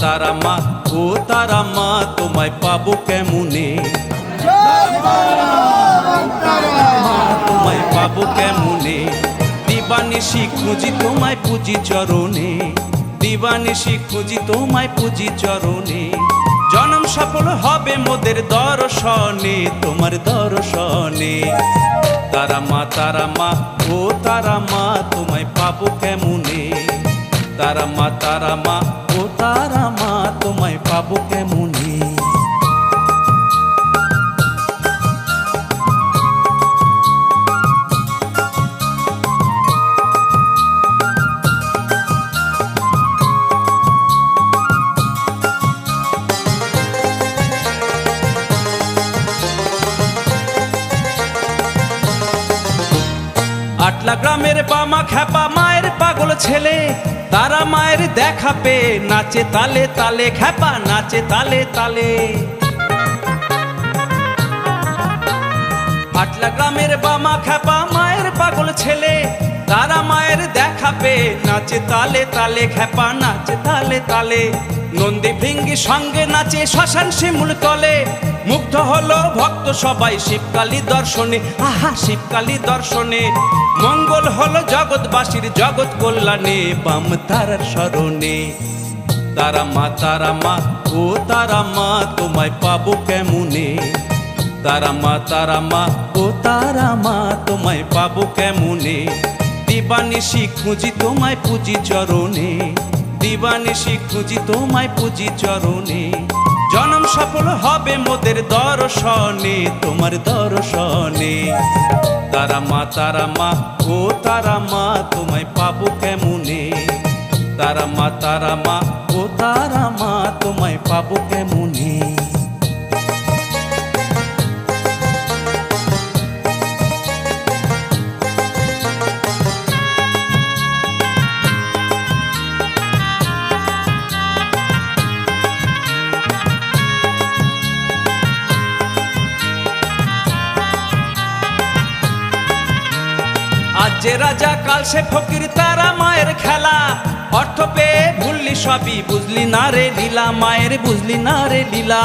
তারা মা ও তারা মা তোমায় পাবো কেমনে, তোমায় পাবো কেমনে। দিবানিশি খুঁজি তোমায় পুজি চরণে, দিবানিশি খুঁজি তোমায় পুজি চরণে। জনম সফল হবে মোদের দর্শনে, তোমার দর্শনে। তারা মা ও তারা মা তোমায় পাবো কেমনে, তারা মা ও তারা মা তোমায় পাবো কেমনে। আটলা গ্রামের বামা খ্যাপা মায়ের পাগল ছেলে, তারা মায়ের দেখা পেয়ে নাচে তালে তালে, খ্যাপা নাচে তালে তালে। আটলা গ্রামের বামা খ্যাপা মায়ের পাগল ছেলে, তারা মায়ের দেখা পেয়ে নাচে তালে তালে, খ্যাপা নাচে তালে তালে। নন্দী ভৃঙ্গি সঙ্গে নাচে শ্মশান শিমুল তলে, মুগ্ধ হলো ভক্ত সবাই শিবকালী দর্শনে, আহা শিবকালী দর্শনে। মঙ্গল হলো জগৎবাসীর জগৎ কল্যাণে, বাম তারার স্মরণে। তারা মা ও তারা মা তোমায় পাবো কেমনে, তারা মা ও তারা মা তোমায় পাবো কেমনে। দিবানিশি খুঁজি তোমায় পুজি চরণে, দিবানিশি খুঁজি তোমায় পুজি চরণে। জনম সফল হবে মোদের দর্শনে, তোমার দর্শনে। তারা মা ও তারা মা তোমায় পাবো কেমনে, তারা মা ও তারা মা তোমায় পাবো কেমনে। আজ যে রাজা কাল সে ফকির, তারা মায়ের খেলা। অর্থ পেয়ে ভুললি সবই, বুঝলি না রে লীলা, মায়ের বুঝলি না রে লীলা।